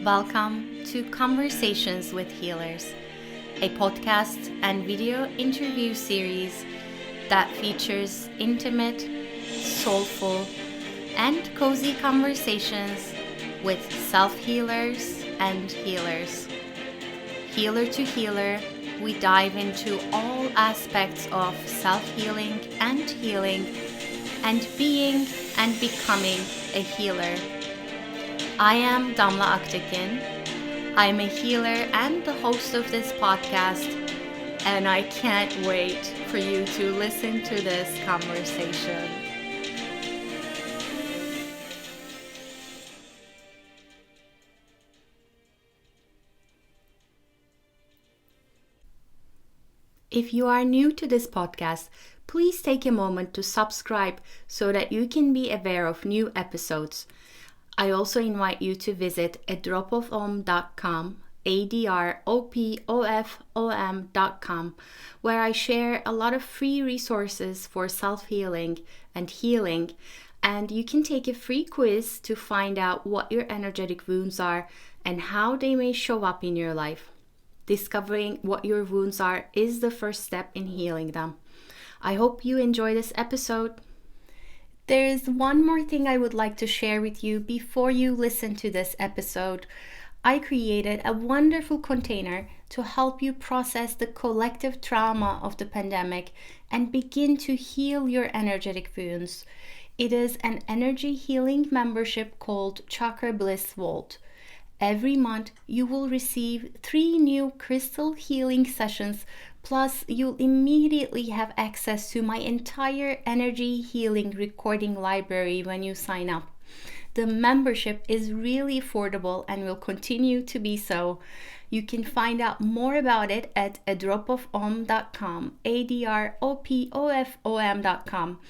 Welcome to Conversations with Healers, a podcast and video interview series that features intimate, soulful, and cozy conversations with self-healers and healers. Healer to healer, we dive into all aspects of self-healing and healing and being and becoming a healer. I am Damla. I am a healer and the host of this podcast, and I can't wait for you to listen to this conversation. If you are new to this podcast, please take a moment to subscribe so that you can be aware of new episodes. I also invite you to visit adropofom.com, adropofom.com, where I share a lot of free resources for self-healing and healing, and you can take a free quiz to find out what your energetic wounds are and how they may show up in your life. Discovering what your wounds are is the first step in healing them. I hope you enjoy this episode. There is one more thing I would like to share with you before you listen to this episode. I created a wonderful container to help you process the collective trauma of the pandemic and begin to heal your energetic wounds. It is an energy healing membership called Chakra Bliss Vault. Every month, you will receive 3 new crystal healing sessions, plus you'll immediately have access to my entire energy healing recording library when you sign up. The membership is really affordable and will continue to be so. You can find out more about it at adropofom.com, adropofom.com.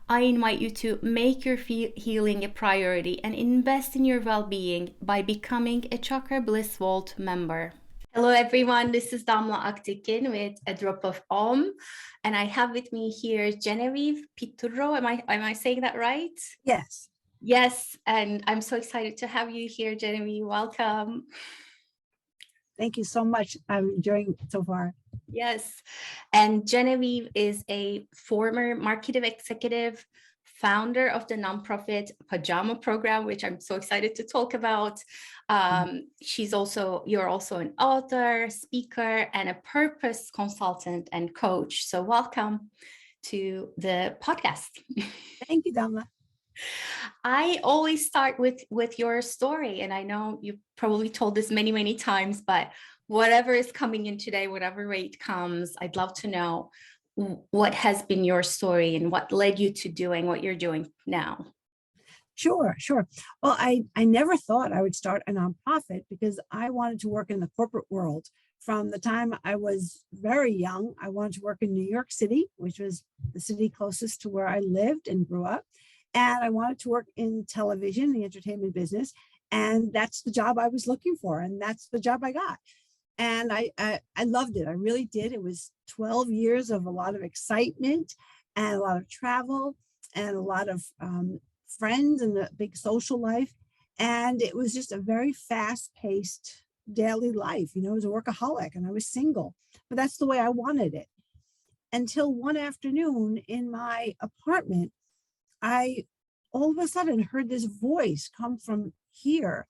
I invite you to make your healing a priority and invest in your well-being by becoming a Chakra Bliss Vault member. Hello everyone, this is Damla with A Drop of Om, and I have with me here Genevieve Piturro. Am I saying that right? Yes. Yes, and I'm so excited to have you here, Genevieve. Welcome. Thank you so much. I'm enjoying it so far. Yes. And Genevieve is a former marketing executive, founder of the Non-Profit Pajama Program, which I'm so excited to talk about. You're also an author, speaker, and a purpose consultant and coach. So welcome to the podcast. Thank you, Damla. I always start with your story, and I know you probably told this many times, but whatever is coming in today, whatever way it comes, I'd love to know what has been your story and what led you to doing what you're doing now. Sure. Well, I never thought I would start a nonprofit because I wanted to work in the corporate world. From the time I was very young, I wanted to work in New York City, which was the city closest to where I lived and grew up. And I wanted to work in television, the entertainment business. And that's the job I was looking for. And that's the job I got. And I loved it. I really did. It was 12 years of a lot of excitement and a lot of travel and a lot of friends and a big social life. And it was just a very fast-paced daily life. You know, I was a workaholic and I was single, but that's the way I wanted it. Until one afternoon in my apartment, I all of a sudden heard this voice come from here.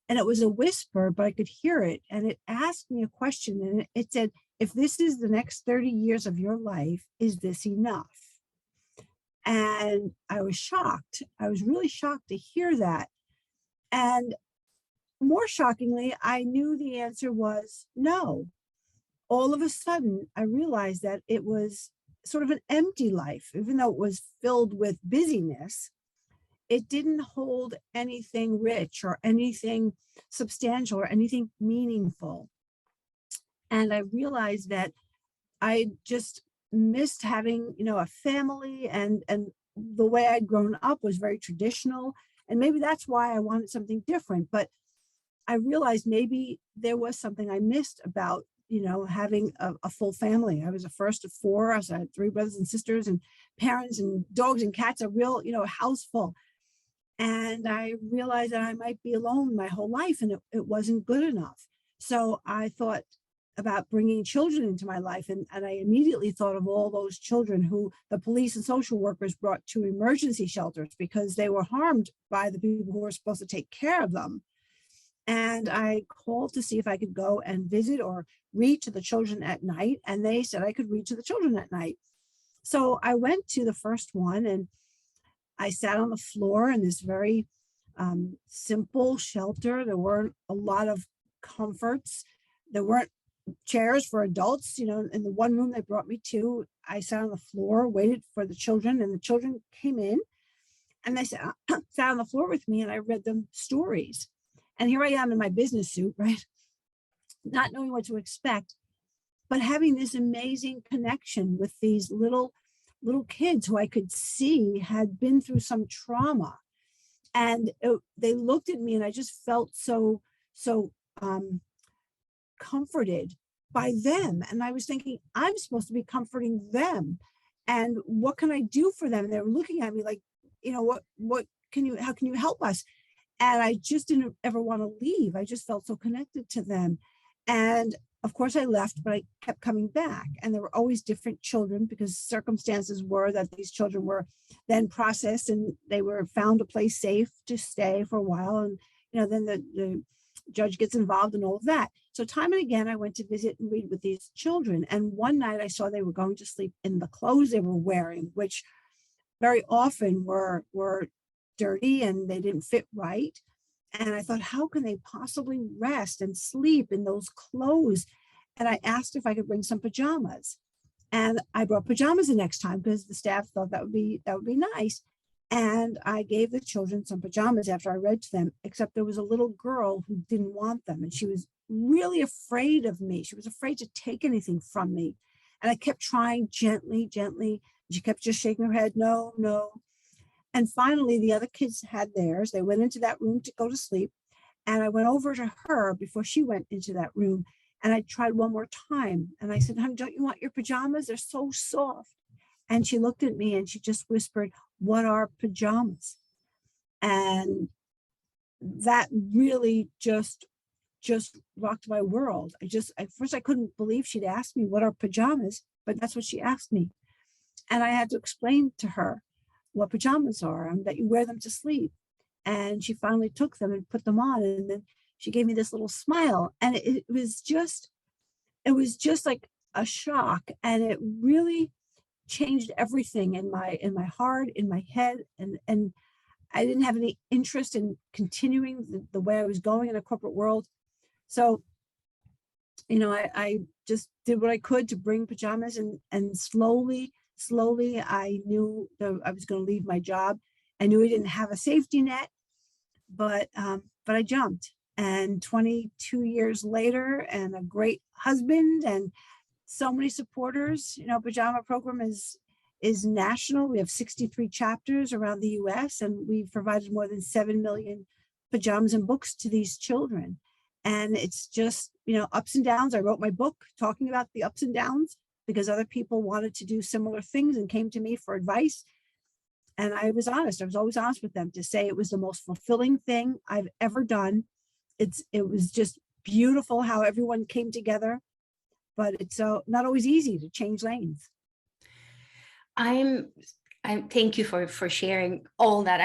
And it was a whisper, but I could hear it. And it asked me a question. And it said, if this is the next 30 years of your life, is this enough? And I was shocked. I was really shocked to hear that. And more shockingly, I knew the answer was no. All of a sudden, I realized that it was sort of an empty life, even though it was filled with busyness. It didn't hold anything rich or anything substantial or anything meaningful. And I realized that I just missed having, a family, and the way I'd grown up was very traditional. And maybe that's why I wanted something different. But I realized maybe there was something I missed about, having a full family. I was the first of 4. I had 3 brothers and sisters and parents and dogs and cats, a real, house full. And I realized that I might be alone my whole life, and it wasn't good enough. So I thought about bringing children into my life. And I immediately thought of all those children who the police and social workers brought to emergency shelters because they were harmed by the people who were supposed to take care of them. And I called to see if I could go and visit or read to the children at night. And they said I could read to the children at night. So I went to the first one, and I sat on the floor in this very simple shelter. There weren't a lot of comforts. There weren't chairs for adults. In the one room they brought me to, I sat on the floor, waited for the children, and the children came in and they sat on the floor with me, and I read them stories. And here I am in my business suit, right? Not knowing what to expect, but having this amazing connection with these little kids who I could see had been through some trauma. And they looked at me, and I just felt so comforted by them. And I was thinking, I'm supposed to be comforting them. And what can I do for them? And they were looking at me like, how can you help us? And I just didn't ever want to leave. I just felt so connected to them. And of course I left, but I kept coming back. And there were always different children, because circumstances were that these children were then processed and they were found a place safe to stay for a while. And, then the judge gets involved in all of that. So time and again, I went to visit and read with these children. And one night I saw they were going to sleep in the clothes they were wearing, which very often were dirty and they didn't fit right. And I thought, how can they possibly rest and sleep in those clothes? And I asked if I could bring some pajamas. And I brought pajamas the next time because the staff thought that would be nice. And I gave the children some pajamas after I read to them, except there was a little girl who didn't want them. And she was really afraid of me. She was afraid to take anything from me. And I kept trying gently. She kept just shaking her head, no, no. And finally, the other kids had theirs. They went into that room to go to sleep. And I went over to her before she went into that room. And I tried one more time. And I said, honey, don't you want your pajamas? They're so soft. And she looked at me and she just whispered, what are pajamas? And that really just rocked my world. At first I couldn't believe she'd asked me what are pajamas, but that's what she asked me. And I had to explain to her what pajamas are and that you wear them to sleep. And she finally took them and put them on. And then she gave me this little smile. And it was just like a shock. And it really changed everything in my heart, in my head. And I didn't have any interest in continuing the way I was going in a corporate world. So, I just did what I could to bring pajamas, and slowly, I knew that I was going to leave my job. I knew I didn't have a safety net, but I jumped. And 22 years later, and a great husband, and so many supporters. Pajama Program is national. We have 63 chapters around the U.S., and we've provided more than 7 million pajamas and books to these children. And it's just, ups and downs. I wrote my book talking about the ups and downs because other people wanted to do similar things and came to me for advice. And I was honest. I was always honest with them to say it was the most fulfilling thing I've ever done. It was just beautiful how everyone came together, but it's not always easy to change lanes. I'm thank you for sharing all that.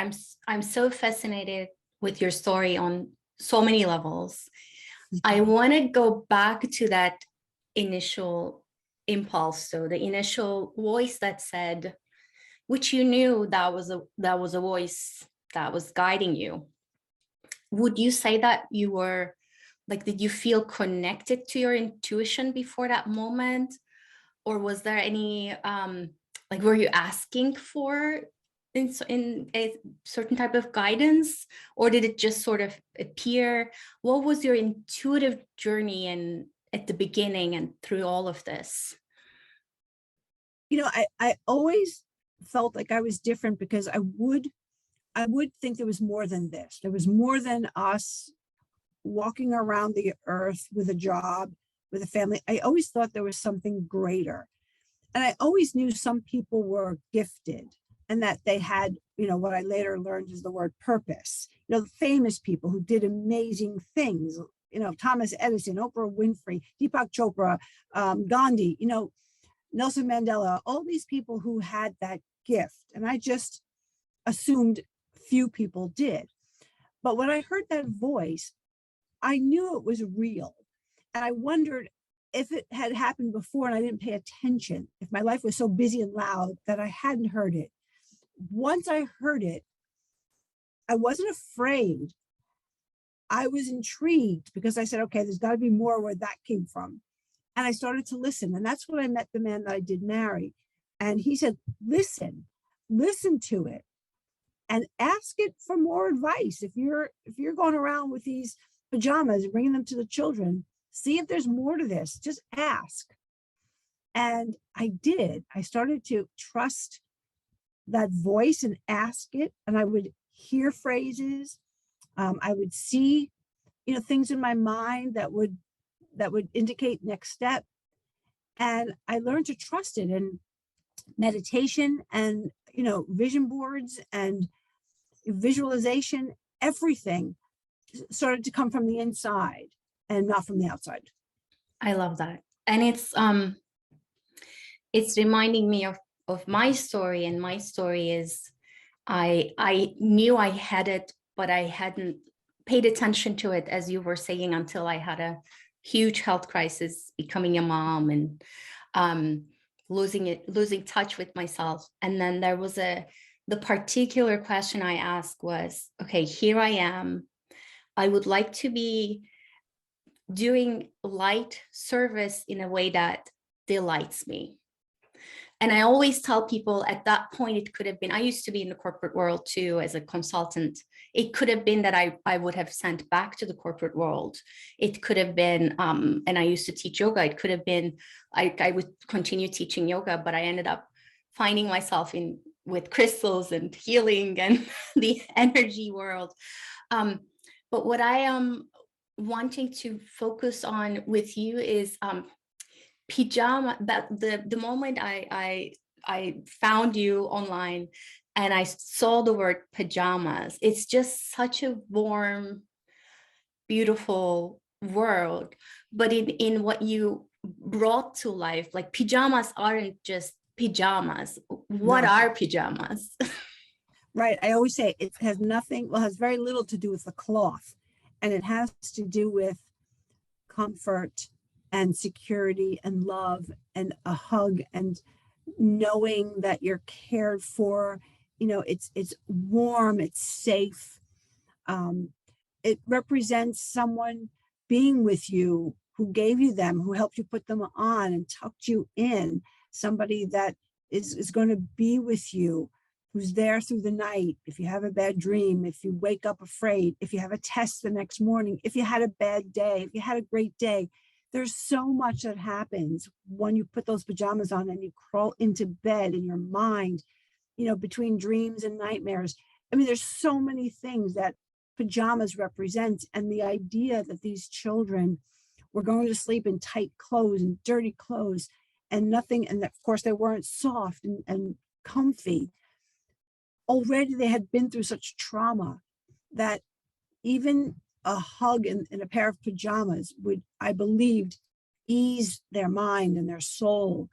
I'm so fascinated with your story on so many levels. I want to go back to that initial impulse, so the initial voice that said, which you knew that was a voice that was guiding you. Would you say that you were did you feel connected to your intuition before that moment? Or was there any, were you asking for in a certain type of guidance, or did it just sort of appear? What was your intuitive journey at the beginning and through all of this? I always felt like I was different because I would think there was more than this. There was more than us walking around the earth with a job, with a family. I always thought there was something greater. And I always knew some people were gifted, and that they had, what I later learned is the word purpose. Famous people who did amazing things, Thomas Edison, Oprah Winfrey, Deepak Chopra, Gandhi, Nelson Mandela, all these people who had that gift. And I just assumed few people did. But when I heard that voice, I knew it was real. And I wondered if it had happened before and I didn't pay attention, if my life was so busy and loud that I hadn't heard it. Once I heard it, I wasn't afraid. I was intrigued because I said, okay, there's got to be more where that came from. And I started to listen. And that's when I met the man that I did marry. And he said, listen to it and ask it for more advice. If you're going around with these pajamas and bringing them to the children, see if there's more to this, just ask. And I did. I started to trust that voice and ask it. And I would hear phrases. I would see, things in my mind that would indicate next step. And I learned to trust it. And meditation and, vision boards and visualization, everything started to come from the inside and not from the outside. I love that. And it's reminding me of my story. And my story is I knew I had it, but I hadn't paid attention to it, as you were saying, until I had a huge health crisis, becoming a mom and losing touch with myself. And then there was the particular question I asked was, okay, here I am. I would like to be doing light service in a way that delights me. And I always tell people at that point, it could have been, I used to be in the corporate world too, as a consultant. It could have been that I would have sent back to the corporate world. It could have been, and I used to teach yoga. It could have been, I would continue teaching yoga, but I ended up finding myself with crystals and healing and the energy world. But what I am wanting to focus on with you is pajama. That the moment I found you online and I saw the word pajamas, it's just such a warm, beautiful word. But in what you brought to life, like pajamas aren't just pajamas. What are pajamas? Right. I always say it has very little to do with the cloth, and it has to do with comfort and security and love and a hug and knowing that you're cared for. It's warm, it's safe. It represents someone being with you, who gave you them, who helped you put them on and tucked you in, somebody that is going to be with you, who's there through the night. If you have a bad dream, if you wake up afraid, if you have a test the next morning, if you had a bad day, if you had a great day, there's so much that happens when you put those pajamas on and you crawl into bed in your mind, between dreams and nightmares. I mean, there's so many things that pajamas represent. And the idea that these children were going to sleep in tight clothes and dirty clothes and nothing. And of course, they weren't soft and comfy. Already they had been through such trauma that even a hug in a pair of pajamas would, I believed, ease their mind and their soul.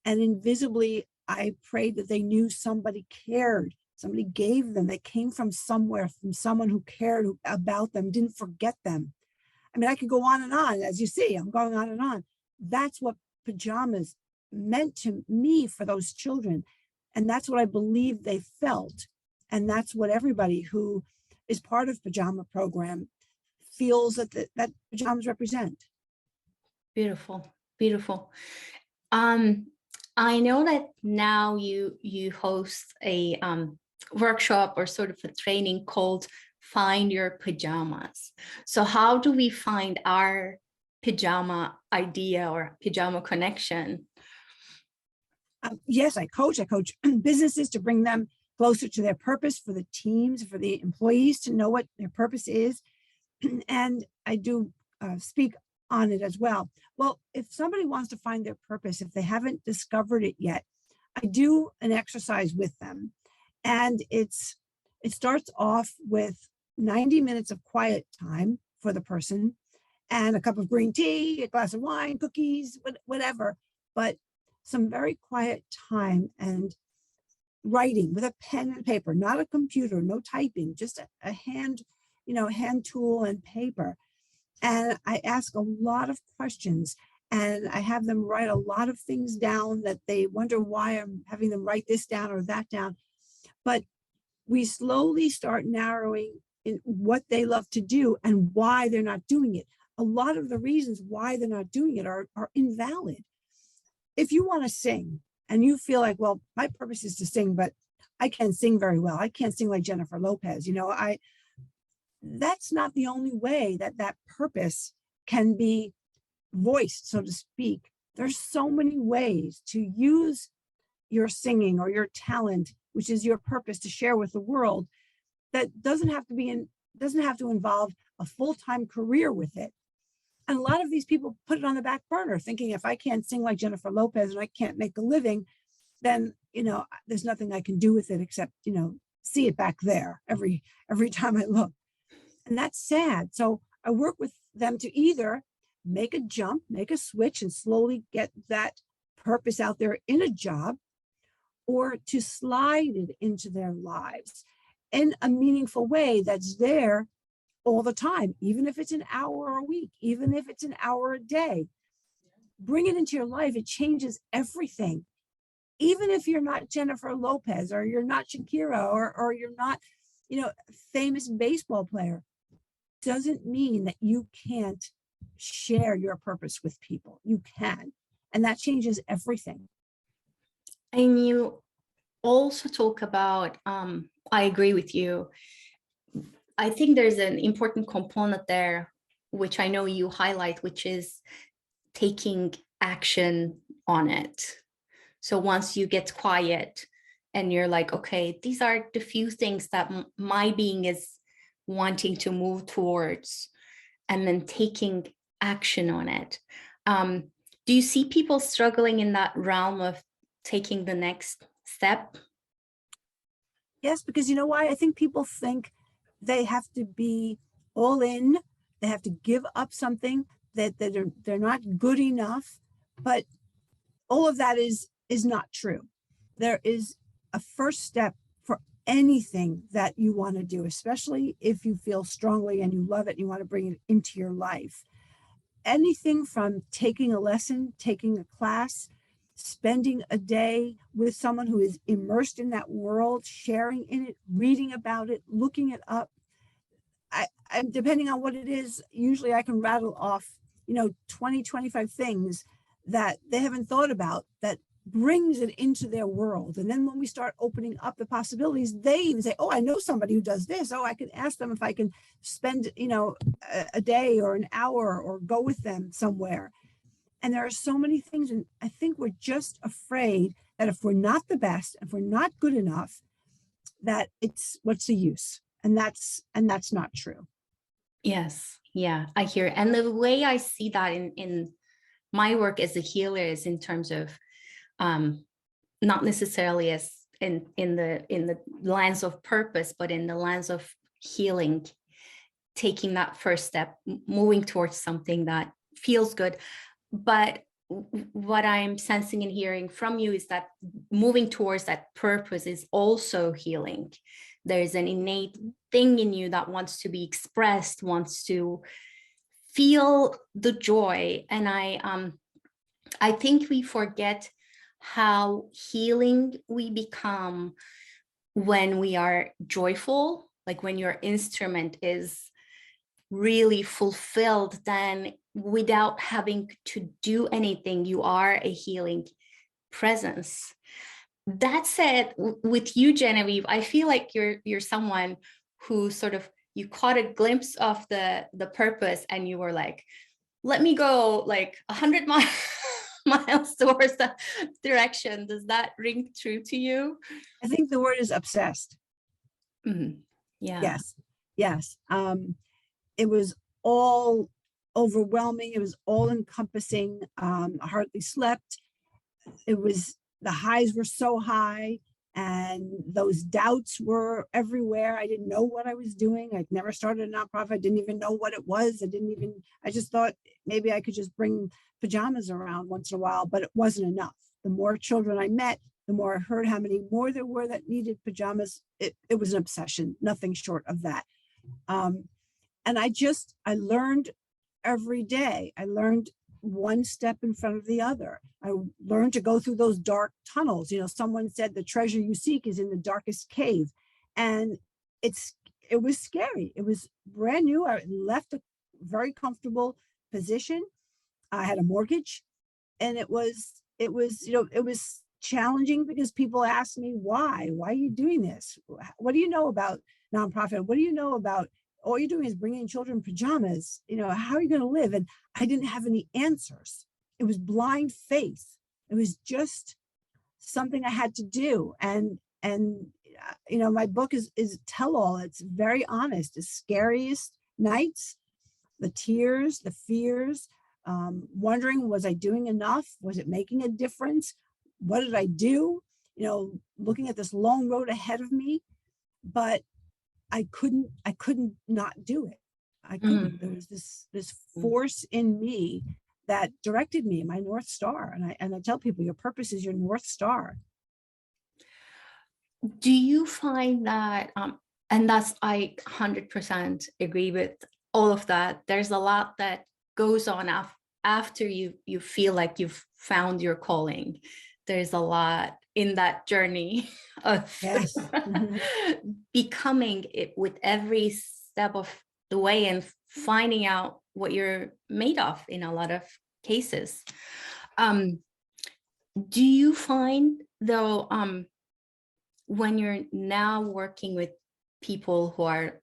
And invisibly, I prayed that they knew somebody cared. Somebody gave them. They came from somewhere, from someone who cared about them, didn't forget them. I mean, I could go on and on. As you see, I'm going on and on. That's what pajamas meant to me for those children. And that's what I believe they felt. And that's what everybody who is part of Pajama Program feels that pajamas represent. Beautiful, beautiful. I know that now you host a workshop or sort of a training called Find Your Pajamas. So how do we find our pajama idea or pajama connection? Yes, I coach businesses to bring them closer to their purpose, for the teams, for the employees to know what their purpose is. And I do speak on it as well. Well, if somebody wants to find their purpose, if they haven't discovered it yet, I do an exercise with them. And it starts off with 90 minutes of quiet time for the person and a cup of green tea, a glass of wine, cookies, whatever, but some very quiet time and writing with a pen and paper, not a computer, no typing, just a hand, hand tool and paper. And I ask a lot of questions and I have them write a lot of things down that they wonder why I'm having them write this down or that down. But we slowly start narrowing in what they love to do and why they're not doing it. A lot of the reasons why they're not doing it are invalid. If you want to sing and you feel like, well, my purpose is to sing, but I can't sing very well. I can't sing like Jennifer Lopez. That's not the only way that purpose can be voiced, so to speak. There's so many ways to use your singing or your talent, which is your purpose to share with the world, that doesn't have to involve a full-time career with it. And a lot of these people put it on the back burner, thinking if I can't sing like Jennifer Lopez and I can't make a living, then there's nothing I can do with it except see it back there every time I look. And that's sad. So I work with them to either make a jump, make a switch, and slowly get that purpose out there in a job, or to slide it into their lives in a meaningful way that's there all the time, even if it's an hour a week, even if it's an hour a day. Bring it into your life. It changes everything. Even if you're not Jennifer Lopez or you're not Shakira or you're not, famous baseball player, doesn't mean that you can't share your purpose with people. You can. And that changes everything. And you also talk about, I agree with you. I think there's an important component there, which I know you highlight, which is taking action on it. So once you get quiet and you're like, okay, these are the few things that my being is wanting to move towards, and then taking action on it. Do you see people struggling in that realm of taking the next step? Yes, because you know why? I think people think they have to be all in. They have to give up something that they're not good enough. But all of that is not true. There is a first step for anything that you want to do, especially if you feel strongly and you love it and you want to bring it into your life. Anything from taking a lesson, taking a class, spending a day with someone who is immersed in that world, sharing in it, reading about it, looking it up. I'm depending on what it is, usually I can rattle off, 20, 25 things that they haven't thought about that brings it into their world. And then when we start opening up the possibilities, they even say, oh, I know somebody who does this. Oh, I can ask them if I can spend, a day or an hour or go with them somewhere. And there are so many things. And I think we're just afraid that if we're not the best, if we're not good enough, that what's the use? And that's not true. Yes. Yeah, I hear it. And the way I see that in my work as a healer is in terms of not necessarily as in the lens of purpose, but in the lens of healing, taking that first step, moving towards something that feels good. But what I'm sensing and hearing from you is that moving towards that purpose is also healing. There's an innate thing in you that wants to be expressed, wants to feel the joy. And I think we forget how healing we become when we are joyful, like when your instrument is really fulfilled, then without having to do anything, you are a healing presence. That said, with you, Genevieve, I feel like you're someone who sort of, you caught a glimpse of the purpose and you were like, let me go like 100 miles towards that direction. Does that ring true to you? I think the word is obsessed. Mm-hmm. Yeah. Yes. It was all overwhelming. It was all encompassing. I hardly slept. The highs were so high And those doubts were everywhere. I didn't know what I was doing. I'd never started a nonprofit. I didn't even know what it was. I just thought maybe I could just bring pajamas around once in a while, but it wasn't enough. The more children I met, the more I heard how many more there were that needed pajamas. It was an obsession, nothing short of that. And I learned every day. I learned one step in front of the other. I learned to go through those dark tunnels. Someone said the treasure you seek is in the darkest cave. And it was scary. It was brand new. I left a very comfortable position. I had a mortgage, and it was challenging because people asked me, why are you doing this? What do you know about nonprofit? What do you know about all you're doing is bringing children pajamas? How are you going to live? And I didn't have any answers. It was blind faith. It was just something I had to do. And my book is tell all. It's very honest. The scariest nights, the tears, the fears, wondering, was I doing enough? Was it making a difference? What did I do? Looking at this long road ahead of me, but I couldn't not do it. I couldn't. There was this force in me that directed me, my North Star. And I tell people, your purpose is your North Star. Do you find that, and I 100% agree with all of that. There's a lot that goes on after you feel like you've found your calling. There's a lot in that journey of yes. becoming it with every step of the way and finding out what you're made of in a lot of cases. Do you find though, when you're now working with people who are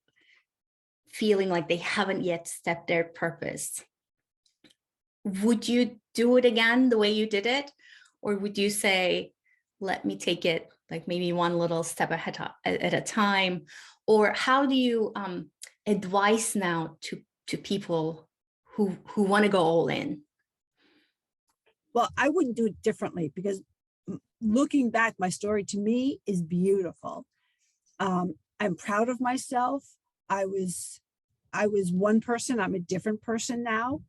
feeling like they haven't yet stepped their purpose, would you do it again the way you did it? Or would you say, let me take it like maybe one little step ahead at a time? Or how do you advise now to people who want to go all in? Well, I wouldn't do it differently, because looking back, my story to me is beautiful. I'm proud of myself. I was one person. I'm a different person now.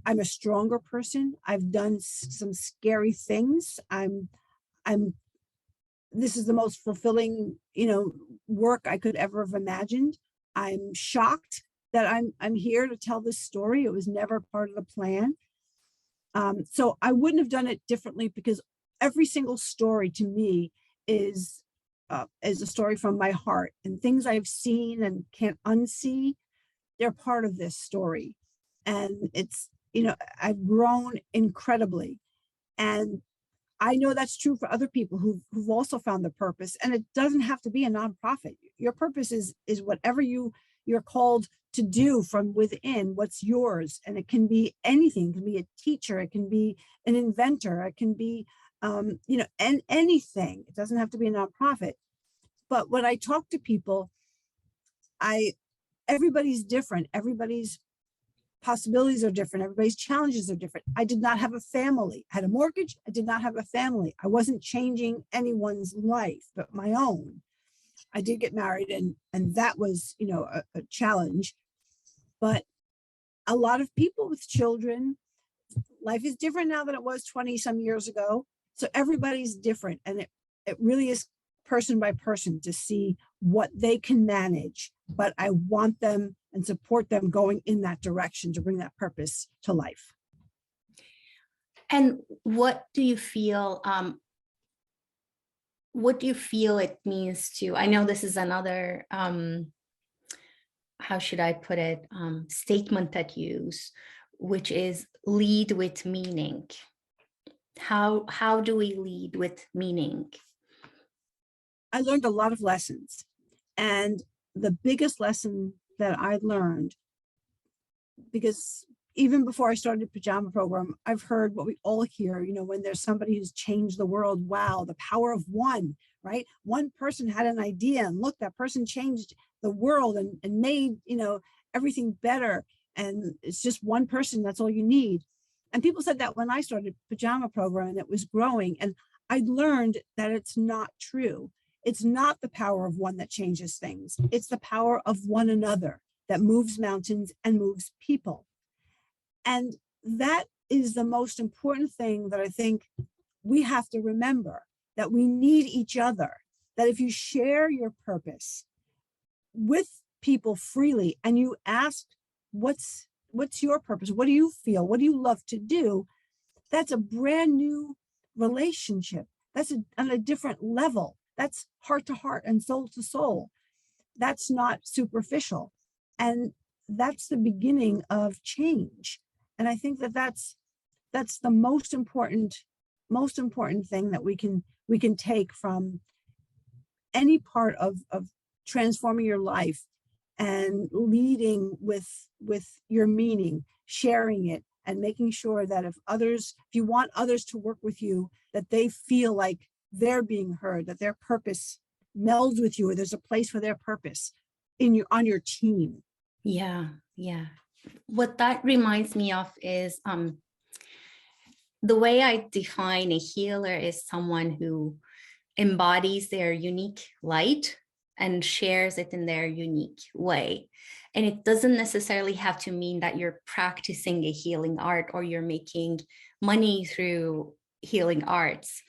I'm a stronger person. I've done some scary things. This is the most fulfilling, work I could ever have imagined. I'm shocked that I'm here to tell this story. It was never part of the plan. So I wouldn't have done it differently, because every single story to me is a story from my heart, and things I've seen and can't unsee, they're part of this story. And it's, I've grown incredibly. And I know that's true for other people who've also found their purpose. And it doesn't have to be a nonprofit. Your purpose is whatever you're called to do from within, what's yours. And it can be anything. It can be a teacher. It can be an inventor. It can be, anything. It doesn't have to be a nonprofit. But when I talk to people, everybody's different. Everybody's possibilities are different. Everybody's challenges are different. I did not have a family. I had a mortgage. I did not have a family. I wasn't changing anyone's life but my own. I did get married, and that was, a challenge. But a lot of people with children, life is different now than it was 20 some years ago. So everybody's different. And it really is person by person to see what they can manage. But I want them and support them going in that direction to bring that purpose to life. And what do you feel it means to, I know this is another, how should I put it, statement that you use, which is lead with meaning. How do we lead with meaning? I learned a lot of lessons. And the biggest lesson that I learned, because even before I started Pajama Program, I've heard what we all hear, when there's somebody who's changed the world, wow, the power of one, right? One person had an idea, and look, that person changed the world and made, everything better. And it's just one person, that's all you need. And people said that when I started Pajama Program, and it was growing. And I learned that it's not true. It's not the power of one that changes things. It's the power of one another that moves mountains and moves people. And that is the most important thing that I think we have to remember, that we need each other, that if you share your purpose with people freely and you ask, what's your purpose? What do you feel? What do you love to do? That's a brand new relationship. That's on a different level. That's heart to heart and soul to soul. That's not superficial. And that's the beginning of change. And I think that that's the most important thing that we can take from any part of transforming your life and leading with your meaning, sharing it, and making sure that if you want others to work with you, that they feel like they're being heard, that their purpose melds with you, or there's a place for their purpose on your team. Yeah, yeah. What that reminds me of is the way I define a healer is someone who embodies their unique light and shares it in their unique way. And it doesn't necessarily have to mean that you're practicing a healing art or you're making money through healing arts.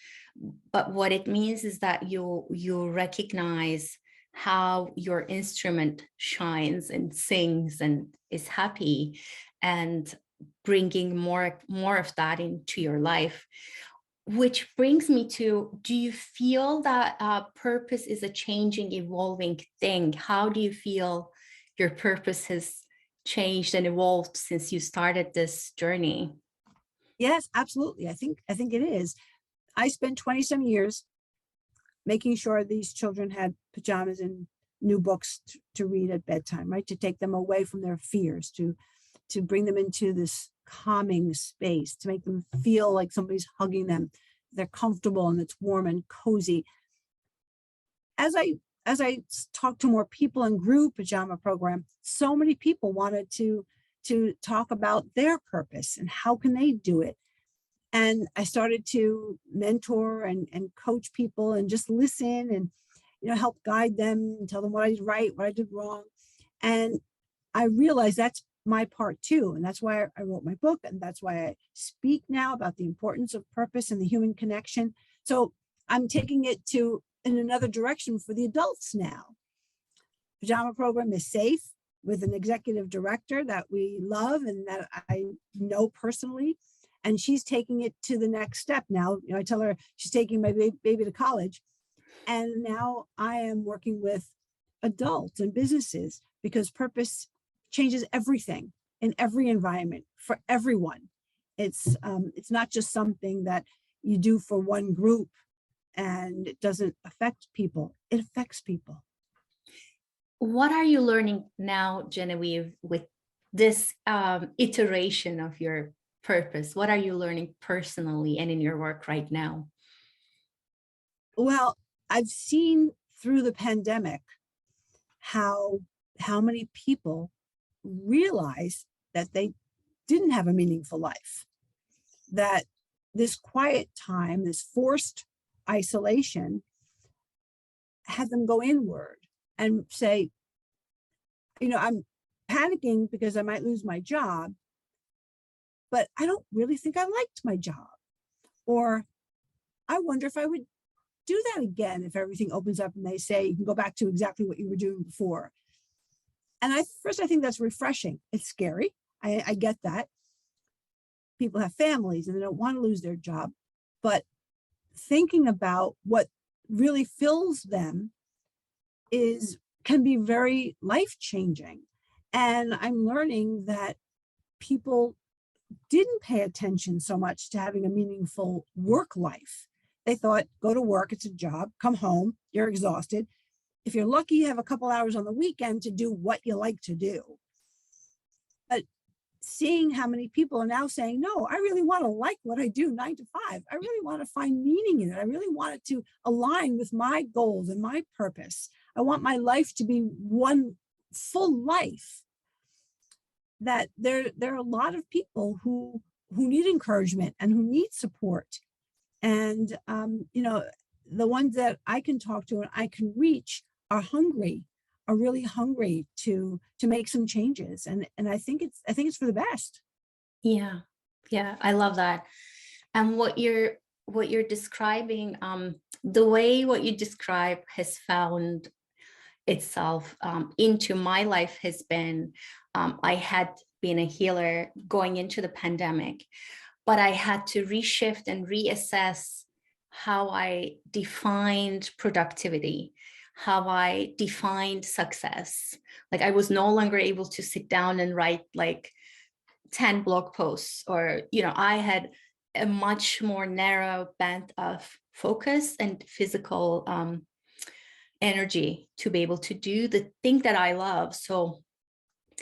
But what it means is that you recognize how your instrument shines and sings and is happy, and bringing more of that into your life. Which brings me to, do you feel that purpose is a changing, evolving thing? How do you feel your purpose has changed and evolved since you started this journey? Yes, absolutely. I think it is. I spent 20 some years making sure these children had pajamas and new books to read at bedtime, right? To take them away from their fears, to bring them into this calming space, to make them feel like somebody's hugging them. They're comfortable and it's warm and cozy. As I talked to more people and grew Pajama Program, so many people wanted to talk about their purpose and how can they do it. And I started to mentor and coach people and just listen and, help guide them and tell them what I did right, what I did wrong. And I realized that's my part too. And that's why I wrote my book. And that's why I speak now about the importance of purpose and the human connection. So I'm taking it in another direction for the adults now. Pajama Program is safe, with an executive director that we love and that I know personally. And she's taking it to the next step now. I tell her she's taking my baby to college. And now I am working with adults and businesses, because purpose changes everything in every environment for everyone. It's not just something that you do for one group and it doesn't affect people. It affects people. What are you learning now, Genevieve, with this iteration of your purpose? What are you learning personally and in your work right now? Well, I've seen through the pandemic how many people realize that they didn't have a meaningful life, that this quiet time, this forced isolation, had them go inward and say, I'm panicking because I might lose my job, but I don't really think I liked my job. Or I wonder if I would do that again if everything opens up and they say you can go back to exactly what you were doing before. And I think that's refreshing. It's scary. I get that. People have families and they don't want to lose their job. But thinking about what really fills them can be very life-changing. And I'm learning that people didn't pay attention so much to having a meaningful work life. They thought, go to work, it's a job, come home, you're exhausted. If you're lucky, you have a couple hours on the weekend to do what you like to do. But seeing how many people are now saying, no, I really want to like what I do 9 to 5. I really want to find meaning in it. I really want it to align with my goals and my purpose. I want my life to be one full life. That there are a lot of people who need encouragement and who need support. And, the ones that I can talk to and I can reach are hungry, are really hungry to make some changes. And I think it's for the best. Yeah. Yeah. I love that. And what you're describing, the way what you describe has found itself into my life has been, I had been a healer going into the pandemic, but I had to reshift and reassess how I defined productivity, how I defined success. Like I was no longer able to sit down and write like 10 blog posts, or, I had a much more narrow band of focus and physical energy to be able to do the thing that I love. So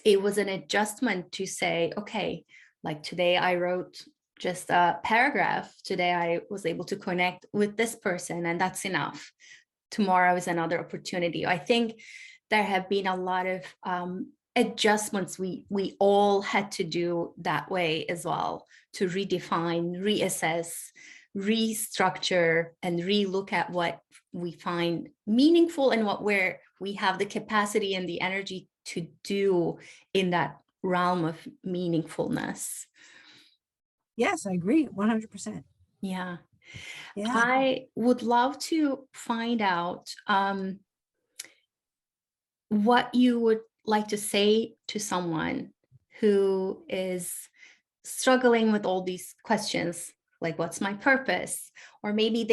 it was an adjustment to say, okay, like today I wrote just a paragraph. Today I was able to connect with this person, and that's enough. Tomorrow is another opportunity. I think there have been a lot of adjustments we all had to do that way as well, to redefine, reassess, restructure, and relook at what we find meaningful and what we have the capacity and the energy to do in that realm of meaningfulness. Yes, I agree 100%. Yeah. Yeah. I would love to find out what you would like to say to someone who is struggling with all these questions, like what's my purpose? Or maybe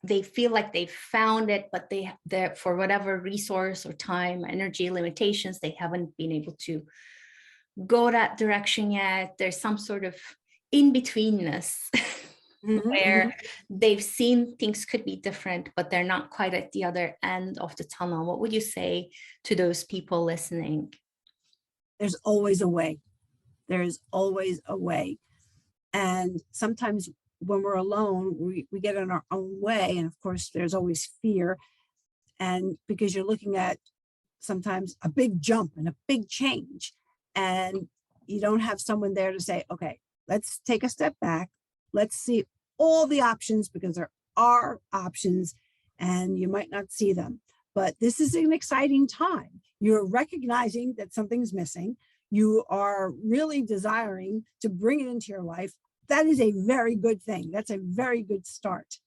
they feel like they've found it, but they're for whatever resource or time, energy limitations, they haven't been able to go that direction yet. There's some sort of in-betweenness Mhm, mhm. where they've seen things could be different, but they're not quite at the other end of the tunnel. What would you say to those people listening? There's always a way. There's always a way. And sometimes when we're alone, we get in our own way. And of course, there's always fear. And because you're looking at sometimes a big jump and a big change, and you don't have someone there to say, okay, let's take a step back. Let's see all the options, because there are options and you might not see them. But this is an exciting time. You're recognizing that something's missing. You are really desiring to bring it into your life. That is a very good thing. That's a very good start.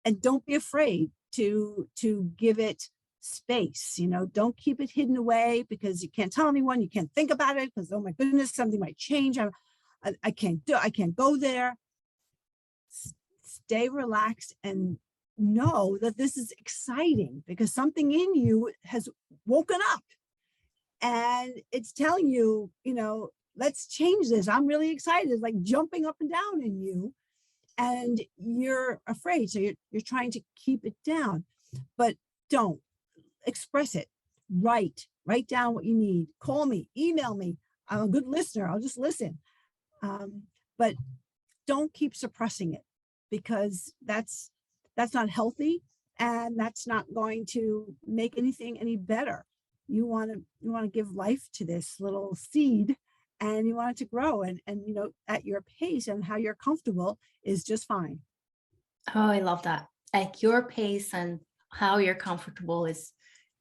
And don't be afraid to give it space. Don't keep it hidden away because you can't tell anyone. You can't think about it because, oh my goodness, something might change. I can't go there. Stay relaxed and know that this is exciting, because something in you has woken up and it's telling you, let's change this. I'm really excited. It's like jumping up and down in you, and you're afraid. So you're trying to keep it down, but don't express it. Write down what you need. Call me, email me. I'm a good listener. I'll just listen. But don't keep suppressing it, because that's not healthy, and that's not going to make anything any better. You want to give life to this little seed, and you want it to grow, and at your pace and how you're comfortable is just fine. Oh, I love that. At your pace and how you're comfortable is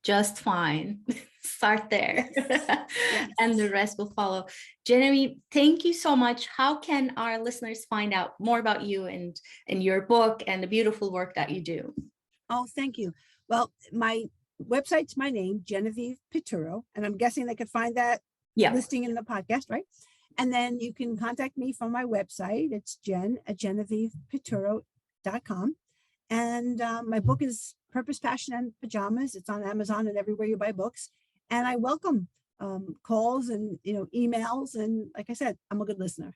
just fine. Start there. Yes. And the rest will follow. Genevieve, thank you so much. How can our listeners find out more about you and your book and the beautiful work that you do? Oh, thank you. Well, my website's my name, Genevieve Piturro, and I'm guessing they could find that Yeah. listing in the podcast, right? And then you can contact me from my website. It's jen@genevievepiturro.com. And my book is Purpose, Passion, and Pajamas. It's on Amazon and everywhere you buy books. And I welcome calls and emails. And like I said, I'm a good listener.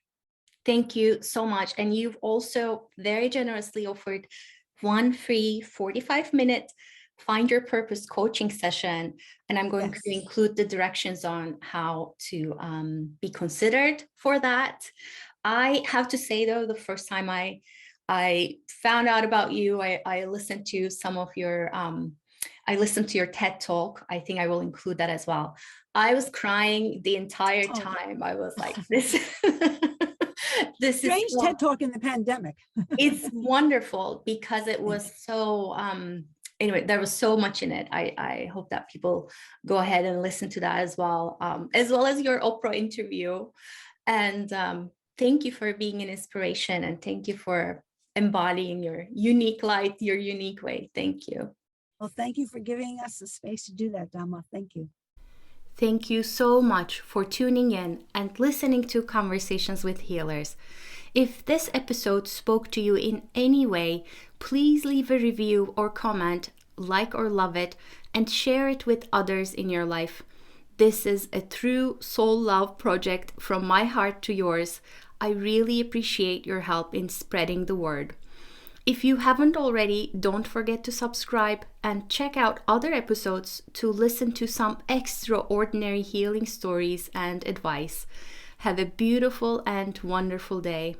Thank you so much. And you've also very generously offered one free 45-minute Find Your Purpose coaching session. And I'm going to include the directions on how to be considered for that. I have to say, though, the first time I found out about you, I listened to some of your, I listened to your TED Talk. I think I will include that as well. I was crying the entire time. I was like, this, This is strange TED Talk in the pandemic. it's wonderful because it was so anyway, there was so much in it. I hope that people go ahead and listen to that as well as your Oprah interview. And thank you for being an inspiration, and thank you for embodying your unique light, your unique way. Thank you. Well, thank you for giving us the space to do that, Damla. Thank you. Thank you so much for tuning in and listening to Conversations with Healers. If this episode spoke to you in any way, please leave a review or comment, like or love it, and share it with others in your life. This is a true soul love project from my heart to yours. I really appreciate your help in spreading the word. If you haven't already, don't forget to subscribe and check out other episodes to listen to some extraordinary healing stories and advice. Have a beautiful and wonderful day.